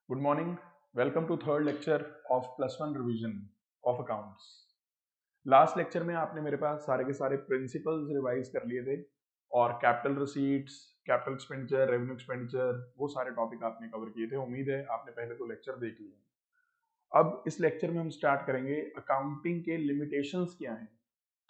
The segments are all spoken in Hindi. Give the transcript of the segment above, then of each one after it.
Good morning. Welcome to third lecture of +1 revision of accounts. Last lecture में आपने मेरे पास सारे के सारे प्रिंसिपल्स रिवाइज कर लिए थे और capital receipts, capital expenditure, revenue expenditure, वो सारे टॉपिक आपने कवर किए थे। उम्मीद है आपने पहले तो लेक्चर देख लिए। अब इस लेक्चर में हम स्टार्ट करेंगे अकाउंटिंग के लिमिटेशंस क्या हैं।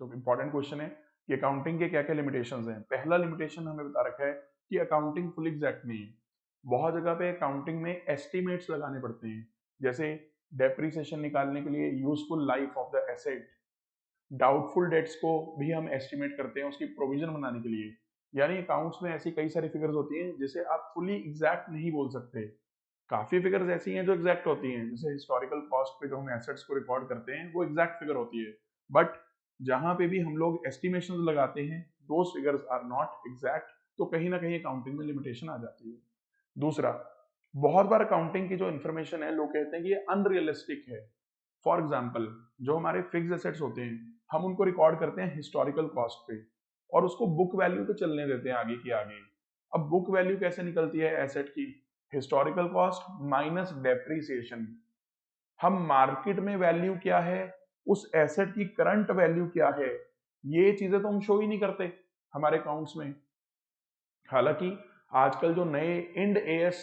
तो इंपॉर्टेंट क्वेश्चन है कि अकाउंटिंग के क्या क्या लिमिटेशंस हैं। पहला लिमिटेशन हमें बता रखा है कि अकाउंटिंग फुल एग्जैक्ट नहीं है। बहुत जगह पे अकाउंटिंग में एस्टिमेट्स लगाने पड़ते हैं, जैसे डेप्रिसिएशन निकालने के लिए useful life of the asset, doubtful debts को भी हम एस्टिमेट करते हैं उसकी प्रोविजन बनाने के लिए। यानी अकाउंट्स में ऐसी कई सारी फिगर्स होती हैं जिसे आप फुली एग्जैक्ट नहीं बोल सकते। काफी फिगर्स ऐसी हैं जो एग्जैक्ट होती हैं, जैसे हिस्टोरिकल कॉस्ट पे जो हम एसेट्स को रिकॉर्ड करते हैं वो एग्जैक्ट फिगर होती है। बट जहां पे भी हम लोग एस्टिमेशन लगाते हैं those figures are not exact, तो कहीं ना कहीं अकाउंटिंग में लिमिटेशन आ जाती है। दूसरा, बहुत बार अकाउंटिंग की जो इन्फॉर्मेशन है लोग कहते हैं कि ये अनरियलिस्टिक है। फॉर एग्जाम्पल, जो हमारे फिक्स एसेट्स होते हैं हम उनको रिकॉर्ड करते हैं हिस्टोरिकल कॉस्ट पे और उसको बुक वैल्यू पे चलने देते हैं आगे की आगे। अब बुक वैल्यू कैसे निकलती है एसेट की? Historical cost minus depreciation. हम मार्केट में वैल्यू क्या है, उस एसेट की करंट वैल्यू क्या है, ये चीजें तो हम शो ही नहीं करते हमारे अकाउंट्स में। हालांकि आजकल जो नए इंड एएस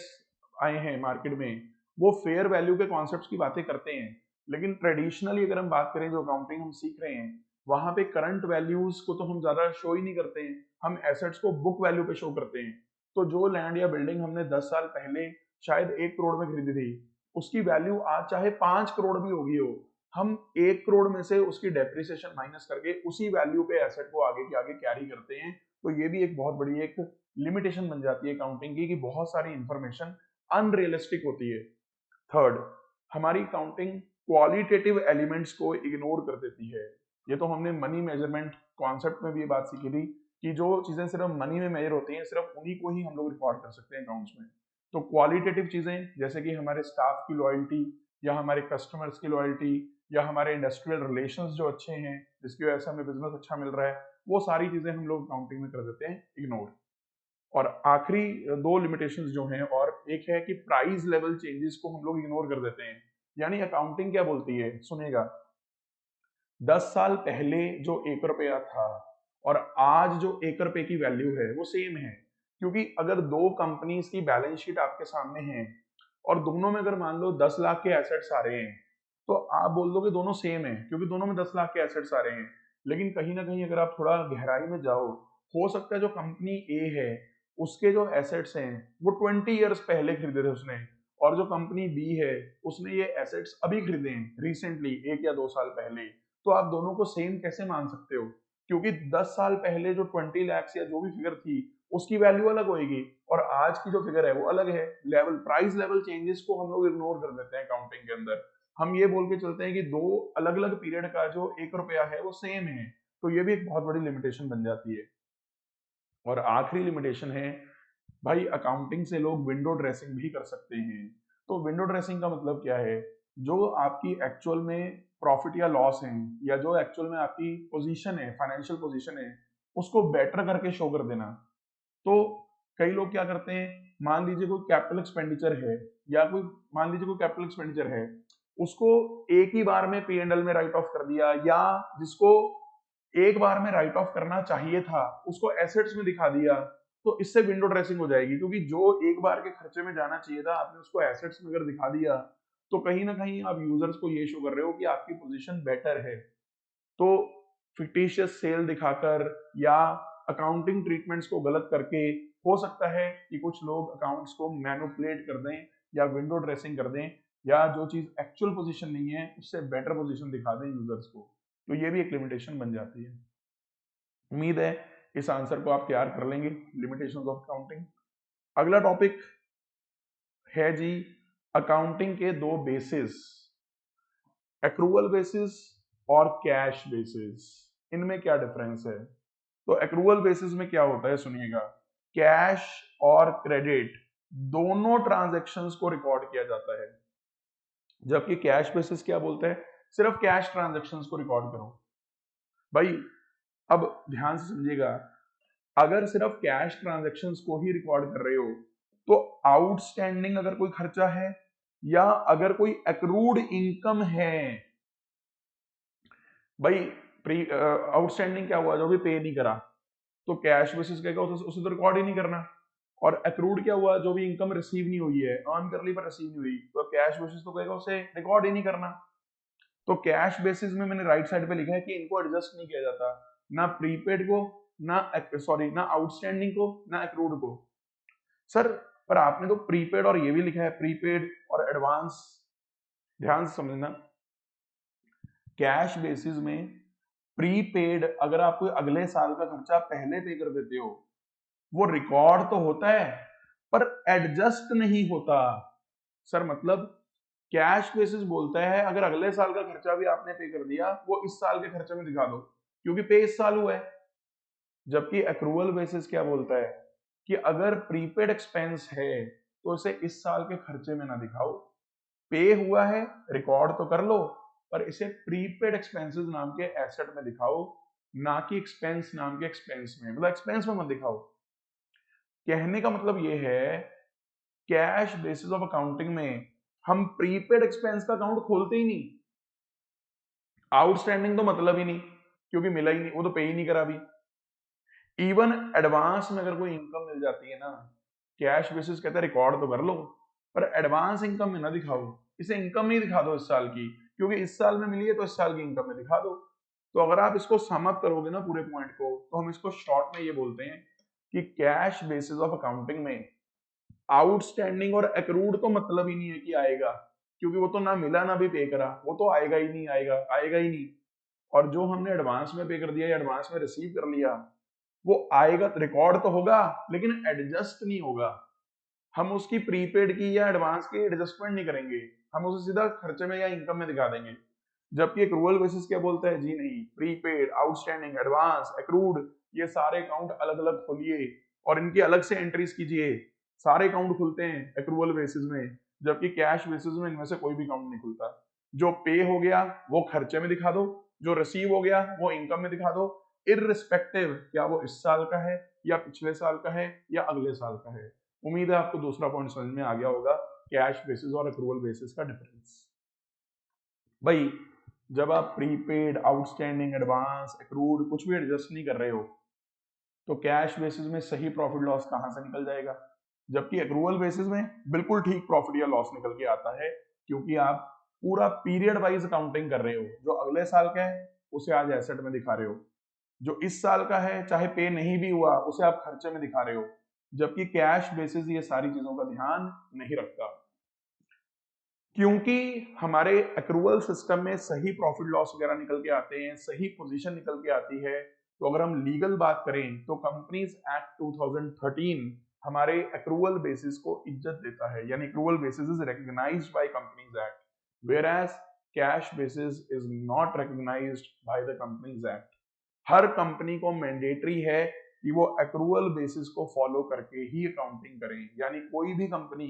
आए हैं मार्केट में, वो फेयर वैल्यू के कॉन्सेप्ट्स की बातें करते हैं, लेकिन ट्रेडिशनली अगर हम बात करें जो अकाउंटिंग हम सीख रहे हैं वहां पे करंट वैल्यूज को तो हम ज्यादा शो ही नहीं करते हैं, हम एसेट्स को बुक वैल्यू पे शो करते हैं। तो जो लैंड या बिल्डिंग हमने 10 साल पहले शायद 1 करोड़ में खरीदी थी, उसकी वैल्यू आज चाहे 5 करोड़ भी होगी हो, हम 1 करोड़ में से उसकी डेप्रिसिएशन माइनस करके उसी वैल्यू पे एसेट को आगे के आगे कैरी करते हैं। तो ये भी एक बहुत बड़ी एक लिमिटेशन बन जाती है अकाउंटिंग की कि बहुत सारी इंफॉर्मेशन अनरियलिस्टिक होती है। थर्ड, हमारी अकाउंटिंग क्वालिटेटिव एलिमेंट्स को इग्नोर कर देती है। ये तो हमने मनी मेजरमेंट कॉन्सेप्ट में भी ये बात सीखी थी कि जो चीजें सिर्फ मनी में मेजर होती हैं सिर्फ उन्हीं को ही हम लोग रिकॉर्ड कर सकते हैं अकाउंट्स में। तो क्वालिटेटिव चीजें जैसे कि हमारे स्टाफ की लॉयल्टी या हमारे कस्टमर्स की लॉयल्टी या हमारे इंडस्ट्रियल रिलेशंस जो अच्छे हैं जिसकी वजह से हमें बिजनेस अच्छा मिल रहा है, वो सारी चीजें हम लोग अकाउंटिंग में कर देते हैं इग्नोर। और आखिरी दो लिमिटेशंस जो हैं, और एक है कि प्राइस लेवल चेंजेस को हम लोग इग्नोर कर देते हैं। यानी अकाउंटिंग क्या बोलती है, सुनेगा, 10 साल पहले जो 1 रुपया था और आज जो 1 रुपए की वैल्यू है वो सेम है। क्योंकि अगर दो कंपनीज की बैलेंस शीट आपके सामने है और दोनों में अगर मान लो 10 लाख के एसेट्स आ रहे हैं, तो आप बोल दो कि दोनों सेम है क्योंकि दोनों में 10 लाख के एसेट्स आ रहे हैं। लेकिन कहीं ना कहीं अगर आप थोड़ा गहराई में जाओ, हो सकता है जो कंपनी ए है उसके जो एसेट्स हैं वो 20 ईयर्स पहले खरीदे थे उसने, और जो कंपनी बी है उसने ये एसेट्स अभी खरीदे हैं रिसेंटली 1 या 2 साल पहले। तो आप दोनों को सेम कैसे मान सकते हो? क्योंकि 10 साल पहले जो 20 लाख या जो भी फिगर थी उसकी वैल्यू अलग होगी और आज की जो फिगर है वो अलग है। लेवल प्राइस लेवल चेंजेस को हम लोग इग्नोर कर देते हैं अकाउंटिंग के अंदर। हम ये बोल के चलते हैं कि दो अलग अलग पीरियड का जो 1 रुपया है वो सेम है। तो ये भी एक बहुत बड़ी लिमिटेशन बन जाती है। और आखिरी लिमिटेशन है, भाई अकाउंटिंग से लोग विंडो ड्रेसिंग भी कर सकते हैं। तो विंडो ड्रेसिंग का मतलब क्या है? जो आपकी एक्चुअल में प्रॉफिट या लॉस है या जो एक्चुअल में आपकी पोजीशन है, फाइनेंशियल पोजीशन है, उसको बेटर करके शो कर देना। तो कई लोग क्या करते हैं, मान लीजिए कोई कैपिटल एक्सपेंडिचर है या कोई मान लीजिए कोई कैपिटल एक्सपेंडिचर है, उसको एक ही बार में P&L में राइट ऑफ कर दिया, या जिसको एक बार में राइट ऑफ करना चाहिए था उसको एसेट्स में दिखा दिया। तो इससे विंडो ड्रेसिंग हो जाएगी, क्योंकि जो एक बार के खर्चे में जाना चाहिए था आपने उसको एसेट्स में अगर दिखा दिया तो कहीं ना कहीं आप यूजर्स को ये शो कर रहे हो कि आपकी पोजीशन बेटर है। तो फिक्टिशियस सेल दिखाकर या अकाउंटिंग ट्रीटमेंट्स को गलत करके हो सकता है कि कुछ लोग अकाउंट्स को मैनिपुलेट कर दें या विंडो ड्रेसिंग कर दें, या जो चीज एक्चुअल पोजीशन नहीं है उससे बेटर पोजीशन दिखा दें यूजर्स को। तो ये भी एक लिमिटेशन बन जाती है। उम्मीद है इस आंसर को आप तैयार कर लेंगे, लिमिटेशंस ऑफ अकाउंटिंग। अगला टॉपिक है जी अकाउंटिंग के दो बेसिस, एक्रूअल बेसिस और कैश बेसिस। इनमें क्या डिफरेंस है? तो एक्रूअल बेसिस में क्या होता है सुनिएगा, कैश और क्रेडिट दोनों ट्रांजैक्शंस को रिकॉर्ड किया जाता है, जबकि कैश बेसिस क्या बोलते हैं, सिर्फ कैश ट्रांजैक्शंस को रिकॉर्ड करो। भाई अब ध्यान से समझिएगा, अगर सिर्फ कैश ट्रांजैक्शंस को ही रिकॉर्ड कर रहे हो तो आउटस्टैंडिंग अगर कोई खर्चा है या अगर कोई एक्रूड इनकम है, भाई आउटस्टैंडिंग क्या हुआ, जो भी पे नहीं करा, तो कैश बेसिस कहेगा उसे तो रिकॉर्ड ही नहीं करना। और एक्रूड क्या हुआ, जो भी इनकम रिसीव नहीं हुई है, अर्न कर ली पर रिसीव नहीं हुई, तो कैश बेसिस तो कहेगा उसे रिकॉर्ड ही नहीं करना। तो कैश बेसिस में मैंने राइट साइड पे लिखा है कि इनको एडजस्ट नहीं किया जाता, ना प्रीपेड को, ना आउटस्टैंडिंग को, ना एक्रूड को। सर पर आपने तो प्रीपेड और ये भी लिखा है, प्रीपेड और एडवांस। ध्यान से समझना, कैश बेसिस में प्रीपेड अगर आप कोई अगले साल का खर्चा पहले पे कर देते हो, वो रिकॉर्ड तो होता है पर एडजस्ट नहीं होता। सर मतलब कैश बेसिस बोलता है अगर अगले साल का खर्चा भी आपने पे कर दिया, वो इस साल के खर्चे में दिखा दो, क्योंकि पे इस साल हुआ है। जबकि एक्रूअल बेसिस क्या बोलता है कि अगर प्रीपेड एक्सपेंस है तो इसे इस साल के खर्चे में ना दिखाओ, पे हुआ है रिकॉर्ड तो कर लो, पर इसे प्रीपेड एक्सपेंसेस नाम के एसेट में दिखाओ, ना कि एक्सपेंस नाम के एक्सपेंस में, मतलब एक्सपेंस में मत दिखाओ। कहने का मतलब ये है, कैश बेसिस ऑफ अकाउंटिंग में हम प्रीपेड एक्सपेंस का अकाउंट खोलते ही नहीं, आउटस्टैंडिंग तो मतलब ही नहीं, क्योंकि मिला ही नहीं, वो तो पे ही नहीं करा अभी। इवन एडवांस में अगर कोई इनकम मिल जाती है ना, कैश बेसिस कहते हैं रिकॉर्ड तो कर लो, पर एडवांस इनकम में ना दिखाओ, इसे इनकम नहीं दिखा दो इस साल की, क्योंकि इस साल में मिली है तो इस साल की इनकम में दिखा दो। तो अगर आप इसको सम अप करोगे ना पूरे पॉइंट को, तो हम इसको शॉर्ट में ये बोलते हैं कि कैश बेसिस ऑफ अकाउंटिंग में आउटस्टैंडिंग और एक्रूड तो मतलब ही नहीं है कि आएगा, क्योंकि वो तो ना मिला ना भी पे करा, वो तो आएगा ही नहीं, आएगा ही नहीं। और जो हमने एडवांस में पे कर दिया या एडवांस में रिसीव कर लिया, वो आएगा, रिकॉर्ड तो होगा लेकिन एडजस्ट नहीं होगा। हम उसकी प्रीपेड की या एडवांस की एडजस्टमेंट नहीं करेंगे, हम उसे सीधा खर्चे में या इनकम में दिखा देंगे। जबकि एक्रूअल बेसिस क्या बोलता है, जी नहीं, प्रीपेड, आउटस्टैंडिंग, एडवांस, एक्रूड, ये सारे अकाउंट अलग अलग खोलिए और इनकी अलग से एंट्रीज कीजिए। सारे अकाउंट खुलते हैं एक्रूअल बेसिस में, जबकि कैश बेसिस में इनमें से कोई भी अकाउंट नहीं खुलता। जो पे हो गया वो खर्चे में दिखा दो, जो रिसीव हो गया वो इनकम में दिखा दो, इररिस्पेक्टिव क्या वो इस साल का है या पिछले साल का है या अगले साल का है। उम्मीद है आपको दूसरा पॉइंट समझ में आ गया होगा, कैश बेसिस और एक्रूअल बेसिस का डिफरेंस। भाई जब आप प्रीपेड, आउटस्टैंडिंग, एडवांस, एक्रूड कुछ भी एडजस्ट नहीं कर रहे हो, तो कैश बेसिस में सही प्रॉफिट लॉस कहां से निकल जाएगा, जबकि एक्रूअल बेसिस में बिल्कुल ठीक प्रॉफिट या लॉस निकल के आता है, क्योंकि आप पूरा पीरियड वाइज अकाउंटिंग कर रहे हो। जो अगले साल का है उसे आज एसेट में दिखा रहे हो, जो इस साल का है चाहे पे नहीं भी हुआ उसे आप खर्चे में दिखा रहे हो, जबकि कैश बेसिस ये सारी चीजों का ध्यान नहीं रखता। क्योंकि हमारे एक्रूअल सिस्टम में सही प्रॉफिट लॉस वगैरह निकल के आते हैं, सही पोजीशन निकल के आती है। तो अगर हम लीगल बात करें तो कंपनीज एक्ट 2013 हमारे एक्रूअल बेसिस को इज्जत देता है, यानी accrual basis is recognised by companies act, whereas cash basis is not recognised by the companies act. हर कंपनी को मैंडेटरी है कि वो एक्रूअल बेसिस को फॉलो करके ही अकाउंटिंग करें, यानी कोई भी company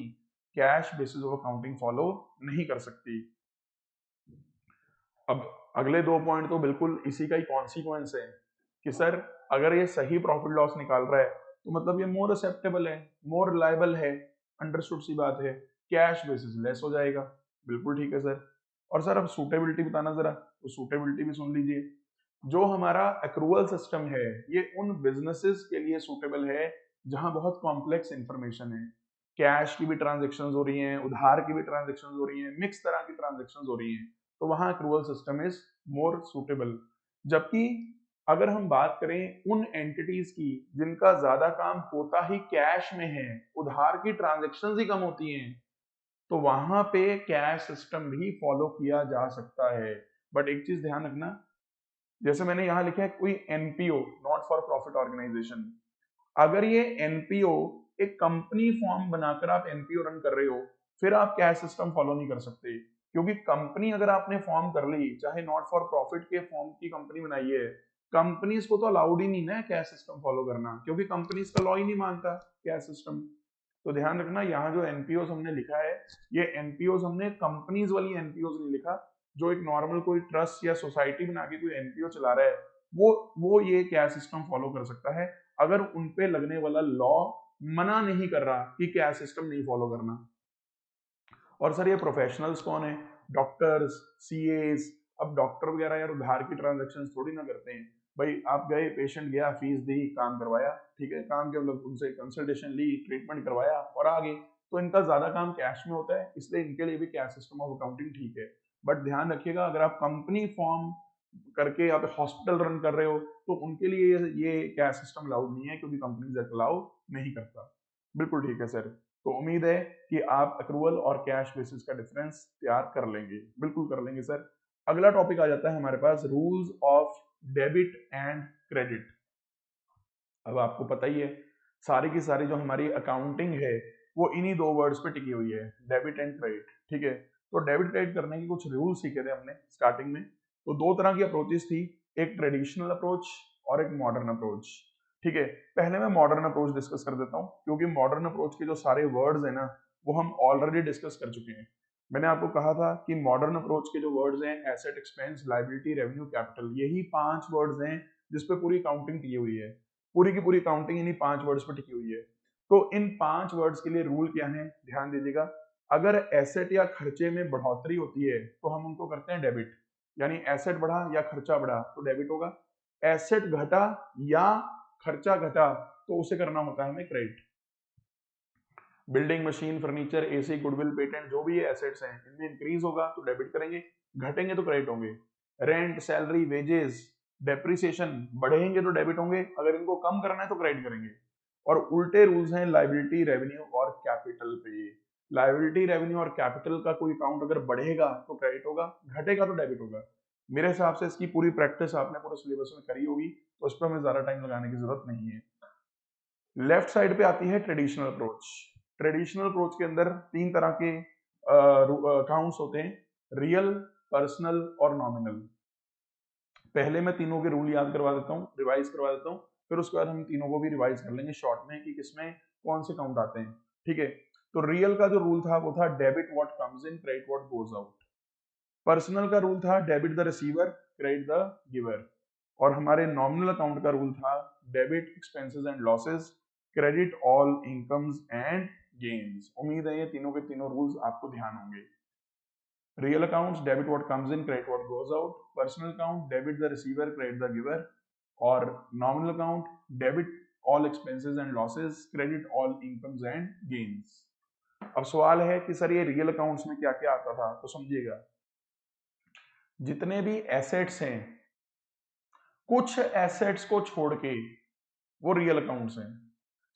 cash basis of accounting follow नहीं कर सकती। अब अगले दो पॉइंट तो बिल्कुल इसी का ही कॉन्सिक्वेंस है कि सर अगर ये सही प्रॉफिट लॉस निकाल रहा है तो मतलब ये मोर एक्सेप्टेबल है, मोर रिलायबल है, अंडरस्टूड सी बात है, कैश बेसिस लेस हो जाएगा। बिल्कुल ठीक है सर। और सर अब सूटेबिलिटी बताना जरा, तो सूटेबिलिटी भी सुन लीजिए। जो हमारा एक्रूअल सिस्टम है ये उन बिजनेसेस के लिए सूटेबल है जहां बहुत कॉम्प्लेक्स इंफॉर्मेशन है, कैश की भी ट्रांजेक्शन हो रही हैं, उधार की भी ट्रांजेक्शन हो रही हैं, मिक्स तरह की ट्रांजेक्शन हो रही हैं, तो वहां accrual system is more suitable. जबकि अगर हम बात करें उन एंटिटीज की जिनका ज्यादा काम होता ही कैश में है, उधार की ट्रांजेक्शन ही कम होती हैं, तो वहां पे कैश सिस्टम भी फॉलो किया जा सकता है। बट एक चीज ध्यान रखना, जैसे मैंने यहां लिखा है कोई NPO, not for profit organisation, अगर ये एनपीओ एक कंपनी फॉर्म बनाकर आप एनपीओ रन कर रहे हो, फिर आप कैश सिस्टम फॉलो नहीं कर सकते, क्योंकि कंपनी अगर आपने फॉर्म कर ली, चाहे नॉट फॉर प्रॉफिट के फॉर्म की कंपनी बनाई है, कंपनीज को तो अलाउड ही नहीं ना कैश सिस्टम फॉलो करना, क्योंकि कंपनीज का लॉ ही नहीं मानता कैश सिस्टम। तो ध्यान रखना, यहाँ जो एनपीओ हमने लिखा है, ये एनपीओ हमने कंपनीज वाली एनपीओ नहीं लिखा। जो एक नॉर्मल कोई ट्रस्ट या सोसाइटी बना के कोई एनपीओ चला रहा है, वो ये कैश सिस्टम फॉलो कर सकता है, अगर उनपे लगने वाला लॉ मना नहीं कर रहा कि कैश सिस्टम नहीं फॉलो करना। और सर ये प्रोफेशनल्स कौन है? Doctors, CS. अब डॉक्टर वगैरह यार उधार की ट्रांजेक्शन थोड़ी ना करते हैं भाई। आप गए, पेशेंट गया, फीस दी, काम करवाया, ठीक है, काम के मतलब उनसे कंसल्टेशन ली, ट्रीटमेंट करवाया और आ गए। तो इनका ज्यादा काम कैश में होता है, इसलिए इनके लिए भी कैश सिस्टम ऑफ अकाउंटिंग ठीक है। बट ध्यान रखिएगा, अगर आप कंपनी फॉर्म करके आप हॉस्पिटल रन कर रहे हो तो उनके लिए ये कैश सिस्टम अलाउड नहीं है, क्योंकि कंपनीज अलाउ नहीं करता। बिल्कुल ठीक है सर। तो उम्मीद है कि आप अक्रूवल और कैश बेसिस का डिफरेंस तैयार कर लेंगे। बिल्कुल कर लेंगे सर। अगला टॉपिक आ जाता है हमारे पास, rules of debit and credit. अब आपको पता ही है, सारी की सारी जो हमारी अकाउंटिंग है वो इन्हीं दो वर्ड्स पे टिकी हुई है, डेबिट एंड क्रेडिट। ठीक है, तो डेबिट क्रेडिट करने के कुछ रूल सीखे थे हमने स्टार्टिंग में। तो दो तरह की अप्रोचेस थी, एक ट्रेडिशनल अप्रोच और एक मॉडर्न अप्रोच। ठीक है, पहले मैं मॉडर्न अप्रोच डिस्कस कर देता हूँ, क्योंकि मॉडर्न अप्रोच के जो सारे वर्ड्स है ना वो हम ऑलरेडी डिस्कस कर चुके हैं। मैंने आपको कहा था कि मॉडर्न अप्रोच के जो वर्ड्स हैं, asset, expense, liability, revenue, capital, यही 5 वर्ड्स हैं जिसपे पूरी अकाउंटिंग टिकी हुई है। पूरी की पूरी काउंटिंग इन्हीं 5 वर्ड्स पर टिकी हुई है। तो इन 5 वर्ड्स के लिए रूल क्या है, ध्यान दीजिएगा। अगर एसेट या खर्चे में बढ़ोतरी होती है तो हम उनको करते हैं डेबिट, यानी एसेट बढ़ा या खर्चा बढ़ा तो डेबिट होगा। एसेट घटा या खर्चा घटा तो उसे करना होता है हमें credit. Building, machine, furniture, AC, goodwill, patent, जो भी ये एसेट्स हैं, इनमें इंक्रीज होगा तो डेबिट करेंगे, घटेंगे तो क्रेडिट होंगे। रेंट, सैलरी, वेजेस, डेप्रिसिएशन बढ़ेंगे तो डेबिट होंगे, अगर इनको कम करना है तो क्रेडिट करेंगे। और उल्टे रूल्स हैं लायबिलिटी, रेवेन्यू और कैपिटल पे। लायबिलिटी, रेवेन्यू और कैपिटल का कोई अकाउंट अगर बढ़ेगा तो क्रेडिट होगा, घटेगा तो डेबिट होगा। मेरे हिसाब से इसकी पूरी प्रैक्टिस आपने पूरे सिलेबस में करी होगी, तो उस पर हमें ज्यादा टाइम लगाने की जरूरत नहीं है। लेफ्ट साइड पे आती है ट्रेडिशनल अप्रोच। ट्रेडिशनल अप्रोच के अंदर 3 तरह के अकाउंट्स होते हैं, रियल, पर्सनल और नॉमिनल। पहले मैं तीनों के रूल याद करवा देता हूँ, रिवाइज करवा देता हूँ, फिर उसके बाद हम तीनों को भी रिवाइज कर लेंगे शॉर्ट में कि किसमें कौन से काउंट आते हैं। ठीक है, तो रियल का जो रूल था वो था debit what comes in, credit what goes out. Personal का रूल था debit the receiver, credit the giver. और हमारे नॉमिनल अकाउंट का रूल था debit expenses and losses, credit all incomes and gains. उम्मीद है ये तीनों के तीनों रूल्स आपको ध्यान होंगे। Real accounts debit what comes in, credit what goes out. Personal account debit the receiver, credit the giver. और nominal account debit all expenses and losses, credit all incomes and gains. अब सवाल है कि सर ये रियल अकाउंट्स में क्या क्या आता था, तो समझिएगा, जितने भी एसेट्स हैं, कुछ एसेट्स को छोड़ के वो रियल अकाउंट्स हैं।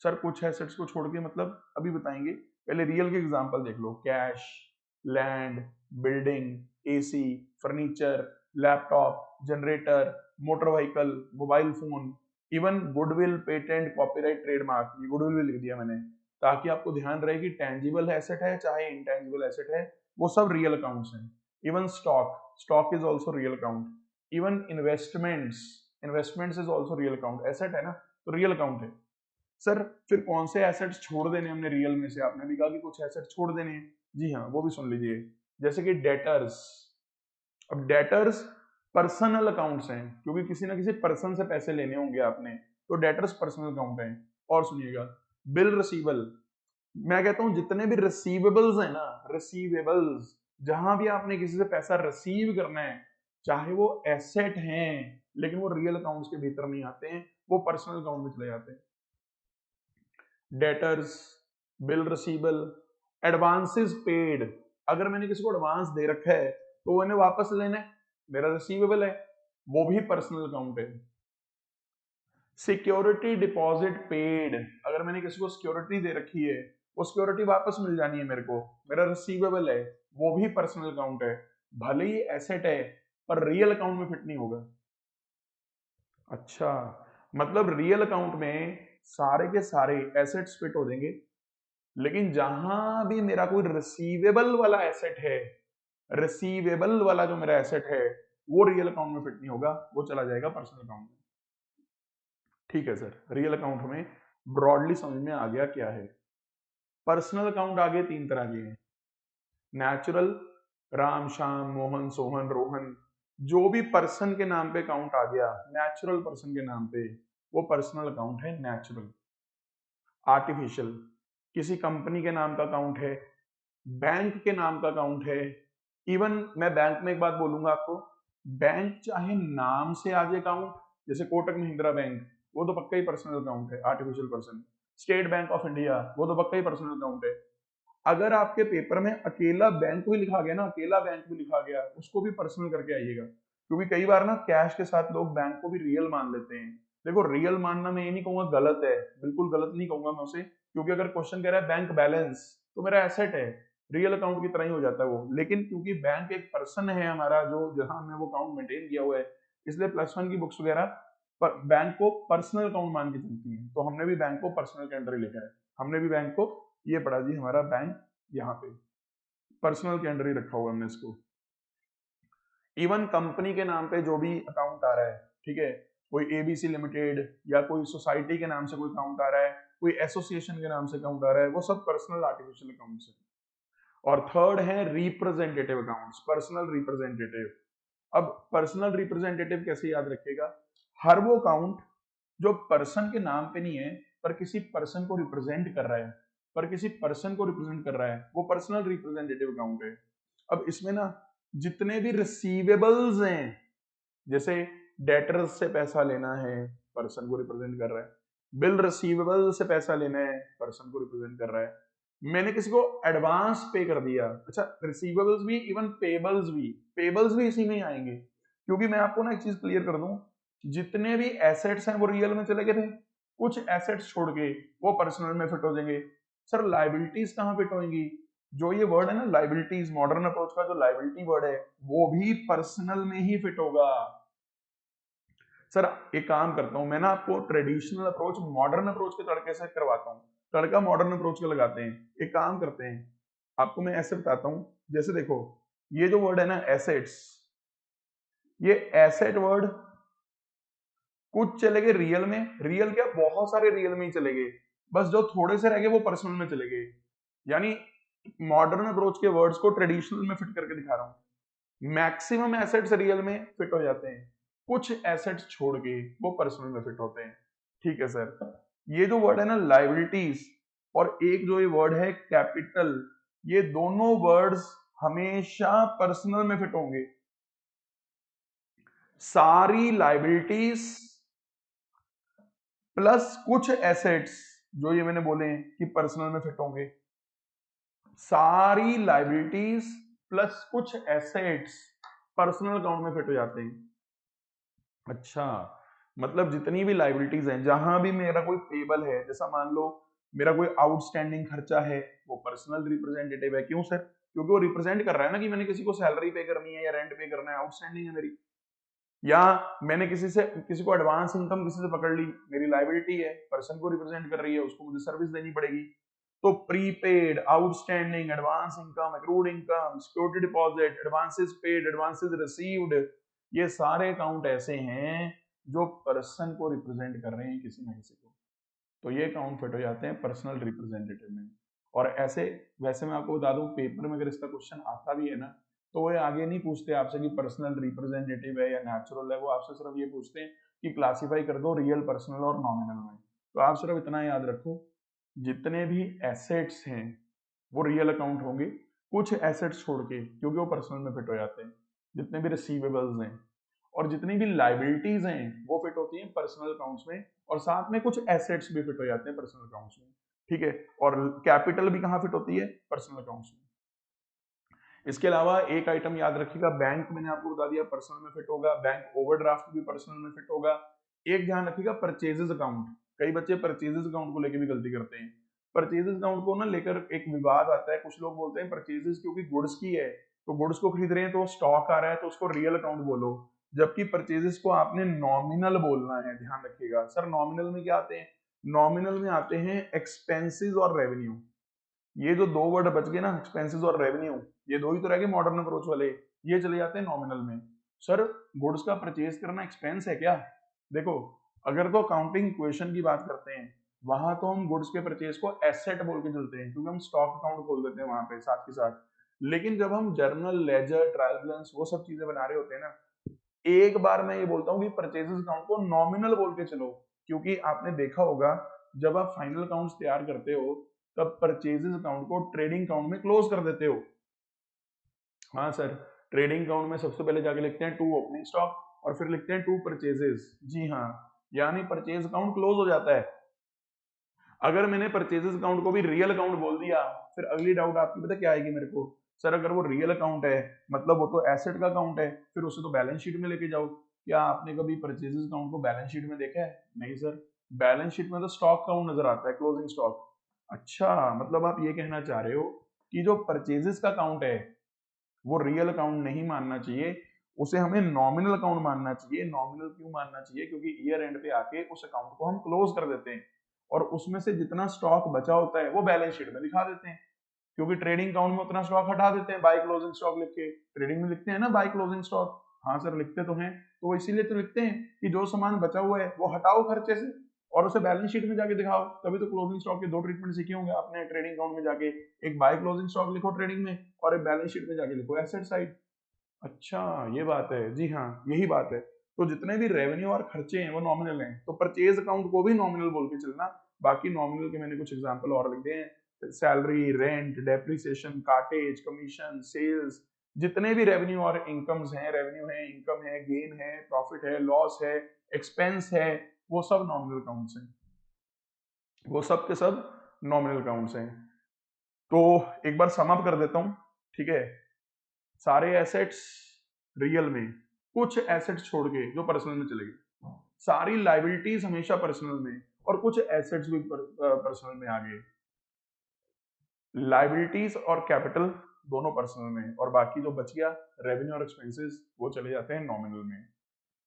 सर कुछ एसेट्स को छोड़ के मतलब अभी बताएंगे, पहले रियल के एग्जांपल देख लो। Cash, land, building, AC, furniture, laptop, generator, motor vehicle, mobile phone, even goodwill, patent, copyright, trademark. ये गुडविल भी लिख दिया मैंने ताकि आपको ध्यान रहे कि टेंजिबल एसेट है चाहे इंटेंजिबल एसेट है, वो सब रियल अकाउंट्स हैं। Even stock, stock is also real account. Even investments, investments is also real account. Asset है ना, तो रियल अकाउंट है। सर फिर कौन से एसेट्स छोड़ देने हमने रियल में से? आपने भी कहा कि कुछ एसेट्स छोड़ देने हैं, जी हाँ, वो भी सुन लीजिए। जैसे कि डेटर्स। अब डेटर्स पर्सनल अकाउंट्स हैं, क्योंकि किसी ना किसी पर्सन से पैसे लेने होंगे आपने, तो डेटर्स पर्सनल अकाउंट है। और सुनिएगा, बिल रिसीवल। मैं कहता हूं जितने भी रिसीवेबल्स है ना, रिसीवेबल्स, जहां भी आपने किसी से पैसा रिसीव करना है, चाहे वो एसेट हैं लेकिन वो रियल अकाउंट्स के भीतर नहीं आते हैं, वो पर्सनल अकाउंट में चले जाते हैं। Debtors, bill receivable, advances paid. अगर मैंने किसी को एडवांस दे रखा है तो उन्हें वापस लेना है, मेरा रिसीवेबल है, वो भी पर्सनल अकाउंट है। सिक्योरिटी डिपॉजिट पेड, अगर मैंने किसी को सिक्योरिटी दे रखी है, वो सिक्योरिटी वापस मिल जानी है मेरे को, मेरा रिसीवेबल है, वो भी पर्सनल अकाउंट है। भले ही एसेट है पर रियल अकाउंट में फिट नहीं होगा। अच्छा, मतलब रियल अकाउंट में सारे के सारे एसेट्स फिट हो देंगे, लेकिन जहां भी मेरा कोई रिसीवेबल वाला एसेट है, रिसीवेबल वाला जो मेरा एसेट है, वो रियल अकाउंट में फिट नहीं होगा, वो चला जाएगा पर्सनल अकाउंट में। ठीक है सर, रियल अकाउंट हमें ब्रॉडली समझ में आ गया क्या है। पर्सनल अकाउंट आगे 3 तरह के हैं। नेचुरल, राम, श्याम, मोहन, सोहन, रोहन, जो भी पर्सन के नाम पे अकाउंट आ गया, नेचुरल पर्सन के नाम पे, वो पर्सनल अकाउंट है नेचुरल। आर्टिफिशियल, किसी कंपनी के नाम का अकाउंट है, बैंक के नाम का अकाउंट है। इवन मैं बैंक में एक बात बोलूंगा आपको, बैंक चाहे नाम से आ जाए अकाउंट, जैसे कोटक महिंद्रा बैंक, वो तो पक्का ही पर्सनल अकाउंट है, artificial person. State bank of India, वो तो पक्का ही पर्सनल अकाउंट है। अगर आपके पेपर में अकेला बैंक भी लिखा गया ना, अकेला बैंक भी लिखा गया, उसको भी पर्सनल करके आइएगा, क्योंकि कई बार ना कैश के साथ लोग बैंक को भी रियल मान लेते हैं। देखो रियल मानना मैं ये नहीं कहूंगा गलत है, बिल्कुल गलत नहीं कहूंगा मैं उसे, क्योंकि अगर क्वेश्चन कह रहा है बैंक बैलेंस, तो मेरा एसेट है, रियल अकाउंट की तरह ही हो जाता है वो। लेकिन क्योंकि बैंक एक पर्सन है हमारा, जो जहां हमने वो अकाउंट मेंटेन किया हुआ है, इसलिए प्लस वन की बुक्स वगैरह बैंक को पर्सनल अकाउंट मान के चलती है। तो हमने भी बैंक को पर्सनल के अंदर ही लिखा है। हमने भी बैंक को, ये पढ़ा जी हमारा बैंक यहाँ पे पर्सनल के अंडर ही रखा हुआ हमने इसको। इवन कंपनी के नाम पे जो भी अकाउंट आ रहा है, ठीक है, कोई एबीसी लिमिटेड या कोई सोसाइटी के नाम से कोई अकाउंट आ रहा है, कोई एसोसिएशन के नाम से अकाउंट आ रहा है, वो सब पर्सनल आर्टिफिशियल अकाउंट्स है। और थर्ड है रिप्रेजेंटेटिव अकाउंट्स, पर्सनल रिप्रेजेंटेटिव। अब पर्सनल रिप्रेजेंटेटिव कैसे याद रखेगा? हर वो अकाउंट जो पर्सन के नाम पे नहीं है, पर किसी पर्सन को रिप्रेजेंट कर रहा है, पर किसी पर्सन को रिप्रेजेंट कर रहा है, वो पर्सनल रिप्रेजेंटेटिव अकाउंट है। अब इसमें ना जितने भी रिसीवेबल्स हैं, जैसे डेटर्स से पैसा लेना है, पर्सन को रिप्रेजेंट कर रहा है। बिल रिसीवेबल से पैसा लेना है, पर्सन को रिप्रेजेंट कर रहा है। मैंने किसी को एडवांस पे कर दिया, अच्छा रिसीवेबल्स भी, इवन पेबल्स भी इसी में ही आएंगे। क्योंकि मैं आपको ना एक चीज क्लियर कर दूं, जितने भी एसेट्स हैं वो रियल में चले गए थे, कुछ एसेट्स छोड़ के वो पर्सनल में फिट हो जाएंगे। सर लाइबिलिटीज कहाँ फिट होंगी? जो ये वर्ड है ना लाइबिलिटीज, मॉडर्न अप्रोच का जो लाइबिलिटी वर्ड है, वो भी पर्सनल में ही फिट होगा। सर एक काम करता हूं मैं ना, आपको ट्रेडिशनल अप्रोच मॉडर्न अप्रोच के तड़के से करवाता हूं, तड़का मॉडर्न अप्रोच का लगाते हैं। एक काम करते हैं, आपको मैं ऐसे बताता हूं, जैसे देखो ये जो वर्ड है ना एसेट्स, ये एसेट वर्ड कुछ चले गए रियल में, रियल क्या बहुत सारे रियल में ही चले गए, बस जो थोड़े से रह गए वो पर्सनल में चले गए। यानी मॉडर्न अप्रोच के वर्ड्स को ट्रेडिशनल में फिट करके दिखा रहा हूं। मैक्सिमम एसेट्स रियल में फिट हो जाते हैं, कुछ एसेट्स छोड़ के वो पर्सनल में फिट होते हैं। ठीक है सर, ये जो वर्ड है ना लाइबिलिटीज, और एक जो ये वर्ड है कैपिटल, ये दोनों वर्ड्स हमेशा पर्सनल में फिट होंगे। सारी लाइबिलिटीज प्लस कुछ एसेट्स, जो ये मैंने बोले हैं कि पर्सनल में फिट होंगे, सारी लाइबिलिटीज प्लस कुछ एसेट्स पर्सनल अकाउंट में फिट हो जाते हैं। अच्छा, मतलब जितनी भी लाइबिलिटीज हैं, जहां भी मेरा कोई पेबल है, जैसा मान लो मेरा कोई आउटस्टैंडिंग खर्चा है, वो पर्सनल रिप्रेजेंटेटिव है। क्यों सर? क्योंकि वो रिप्रेजेंट कर रहा है ना कि मैंने किसी को सैलरी पे करनी है या रेंट पे करना है, आउटस्टैंडिंग है मेरी। या मैंने किसी को एडवांस इनकम किसी से पकड़ ली, मेरी लाइबिलिटी है, पर्सन को रिप्रेजेंट कर रही है, उसको मुझे सर्विस देनी पड़ेगी। तो prepaid, outstanding, advance income, accrued income, security deposit, advances paid, advances received, ये सारे अकाउंट ऐसे हैं जो पर्सन को रिप्रेजेंट कर रहे हैं किसी न किसी को, तो ये अकाउंट फिट हो जाते हैं पर्सनल रिप्रेजेंटेटिव में। और ऐसे वैसे मैं आपको बता दूं, पेपर में अगर इसका क्वेश्चन आता भी है ना, तो वो आगे नहीं पूछते आपसे कि पर्सनल रिप्रेजेंटेटिव है या नेचुरल है, वो आपसे सिर्फ ये पूछते हैं कि क्लासिफाई कर दो रियल, पर्सनल और नॉमिनल में। तो आप सिर्फ इतना याद रखो, जितने भी एसेट्स हैं वो रियल अकाउंट होंगे, कुछ एसेट्स छोड़ के, क्योंकि वो पर्सनल में फिट हो जाते हैं। जितने भी रिसीवेबल्स हैं और जितनी भी लाइबिलिटीज हैं वो फिट होती हैं पर्सनल अकाउंट्स में, और साथ में कुछ एसेट्स भी फिट हो जाते हैं पर्सनल अकाउंट्स में। ठीक है, और कैपिटल भी कहाँ फिट होती है? पर्सनल अकाउंट्स में। इसके अलावा एक आइटम याद रखिएगा, बैंक मैंने आपको बता दिया पर्सनल में फिट होगा, बैंक ओवरड्राफ्ट भी पर्सनल में फिट होगा। एक ध्यान रखिएगा, परचेजेस अकाउंट, कई बच्चे परचेजेस अकाउंट को लेकर भी गलती करते हैं। परचेजेस अकाउंट को ना लेकर एक विवाद आता है, कुछ लोग बोलते हैं परचेजेस क्योंकि गुड्स की है, तो गुड्स को खरीद रहे हैं तो स्टॉक आ रहा है तो उसको रियल अकाउंट बोलो, जबकि परचेजेस को आपने नॉमिनल बोलना है। ध्यान रखिएगा सर, नॉमिनल में क्या आते हैं? नॉमिनल में आते हैं एक्सपेंसेस और रेवेन्यू। ये जो दो वर्ड बच गए ना, एक्सपेंसेस और रेवेन्यू, ये दो ही तो रह गए मॉडर्न अप्रोच वाले, ये चले जाते हैं नॉमिनल में। सर गुड्स का परचेज करना एक्सपेंस है क्या? देखो, अगर तो अकाउंटिंग इक्वेशन की बात करते हैं, वहां तो हम गुड्स के परचेज को एसेट बोल के चलते हैं, क्योंकि हम स्टॉक अकाउंट खोल देते हैं वहां पे साथ के साथ। लेकिन जब हम जर्नल, लेजर, ट्रायल बैलेंस, वो सब चीजें बना रहे होते हैं ना, एक बार मैं ये बोलता हूँ कि परचेजेस अकाउंट को नॉमिनल बोल के चलो। क्योंकि आपने देखा होगा, जब आप फाइनल अकाउंट्स तैयार करते हो तब परचेजेस अकाउंट को ट्रेडिंग अकाउंट में क्लोज कर देते हो। हाँ सर, ट्रेडिंग अकाउंट में सबसे पहले जाके लिखते हैं 2 ओपनिंग स्टॉक और फिर लिखते हैं 2 परचेजेस। जी हाँ, यानी परचेज अकाउंट क्लोज हो जाता है। अगर मैंने परचेजेस अकाउंट को भी रियल अकाउंट बोल दिया, फिर अगली डाउट आपकी पता क्या आएगी मेरे को, सर अगर वो रियल अकाउंट है मतलब वो तो एसेट का अकाउंट है, फिर उसे तो बैलेंस शीट में लेके जाओ। क्या आपने कभी परचेजेस अकाउंट को बैलेंस शीट में देखा है? नहीं सर, बैलेंस शीट में तो स्टॉक अकाउंट नजर आता है, क्लोजिंग स्टॉक। अच्छा, मतलब आप ये कहना चाह रहे हो कि जो परचेजेस का अकाउंट है वो रियल अकाउंट नहीं मानना चाहिए, उसे हमें नॉमिनल अकाउंट मानना चाहिए। नॉमिनल क्यों मानना चाहिए? क्योंकि ईयर एंड पे आके उस अकाउंट को हम क्लोज कर देते हैं और उसमें से जितना स्टॉक बचा होता है वो बैलेंस शीट में दिखा देते हैं, क्योंकि ट्रेडिंग अकाउंट में उतना स्टॉक हटा देते हैं, बाय क्लोजिंग स्टॉक लिख के। ट्रेडिंग में लिखते हैं ना बाय क्लोजिंग स्टॉक। हाँ सर लिखते तो हैं, तो इसीलिए तो लिखते हैं कि जो सामान बचा हुआ है वो हटाओ खर्चे से और उसे बैलेंस शीट में जाके दिखाओ। तभी तो क्लोजिंग स्टॉक के 2 ट्रीटमेंट सीखे होंगे आपने ट्रेडिंग अकाउंट में जाके, एक बाय क्लोजिंग स्टॉक लिखो ट्रेडिंग में और एक बैलेंस शीट में जाके लिखो एसेट साइड। अच्छा, ये बात है। जी हाँ, यही बात है। तो जितने भी रेवेन्यू और खर्चे हैं वो नॉमिनल हैं, तो परचेज अकाउंट को भी नॉमिनल बोल के चलना। बाकी नॉमिनल के मैंने कुछ एग्जांपल और लिख दिए हैं, salary, rent, depreciation, cartage, commission, sales, जितने भी रेवेन्यू और इनकम्स हैं, रेवेन्यू है, इनकम है, गेन है, प्रॉफिट है, लॉस है, एक्सपेंस है, वो सब नॉमिनल अकाउंट्स हैं, वो सब के सब नॉमिनल अकाउंट्स हैं। तो एक बार सम अप कर देता हूं, ठीक है। सारे एसेट्स रियल में, कुछ एसेट्स छोड़ के जो पर्सनल में चले गए, सारी लाइबिलिटीज हमेशा पर्सनल में और कुछ एसेट्स भी पर्सनल में आ गए। लाइबिलिटीज और कैपिटल दोनों पर्सनल में और बाकी जो बच गया रेवेन्यू और एक्सपेंसेस वो चले जाते हैं नॉमिनल में।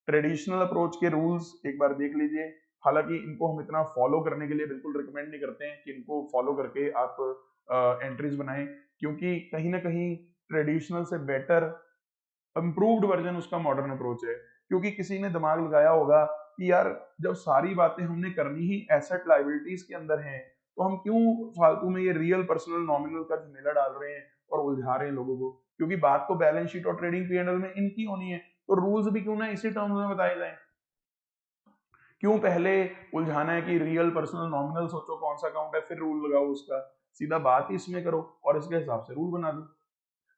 ट्रेडिशनल अप्रोच के रूल्स एक बार देख लीजिए। हालांकि इनको हम इतना फॉलो करने के लिए बिल्कुल रिकमेंड नहीं करते हैं कि इनको फॉलो करके आप एंट्रीज बनाएं, क्योंकि कहीं ना कहीं ट्रेडिशनल से बेटर इम्प्रूव्ड वर्जन उसका मॉडर्न अप्रोच है। क्योंकि किसी ने दिमाग लगाया होगा कि यार जब सारी बातें हमने करनी ही एसेट लाइबिलिटीज के अंदर हैं, तो हम क्यों फालतू में ये रियल पर्सनल नॉमिनल का झमेला डाल रहे हैं और उलझा रहे हैं लोगों को, क्योंकि बात तो बैलेंस शीट और ट्रेडिंग पी&एल में इनकी होनी है, तो रूल्स भी क्यों ना इसी टर्म्स में बताए जाए। क्यों पहले उलझाना है कि रियल पर्सनल नॉमिनल सोचो कौन सा अकाउंट है फिर रूल लगाओ उसका, सीधा बात ही इसमें करो और इसके हिसाब से रूल बना दो।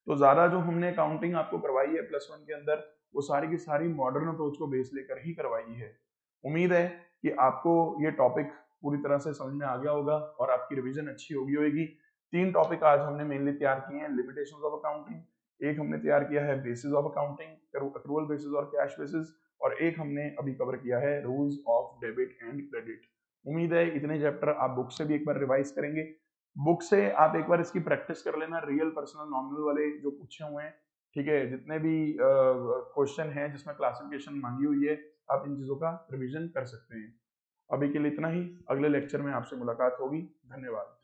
तो ज्यादा जो हमने अकाउंटिंग आपको करवाई है +1 के अंदर, वो सारी की सारी मॉडर्न अप्रोच को बेस लेकर ही करवाई है। उम्मीद है कि आपको ये टॉपिक पूरी तरह से समझ में आ गया होगा और आपकी रिवीजन अच्छी होगी होगी। 3 टॉपिक आज हमने मेनली तैयार किए हैं, लिमिटेशंस ऑफ अकाउंटिंग, एक हमने तैयार किया है basis of accounting, accrual basis और कैश बेसिस, और एक हमने अभी कवर किया है rules of debit and credit. उम्मीद है इतने चैप्टर आप बुक से भी एक बार रिवाइज करेंगे। बुक से आप एक बार इसकी प्रैक्टिस कर लेना, रियल पर्सनल नॉमिनल वाले जो पूछे हुए हैं, ठीक है, जितने भी क्वेश्चन हैं जिसमें क्लासिफिकेशन मांगी हुई है, आप इन चीजों का रिवीजन कर सकते हैं। अभी के लिए इतना ही, अगले लेक्चर में आपसे मुलाकात होगी। धन्यवाद।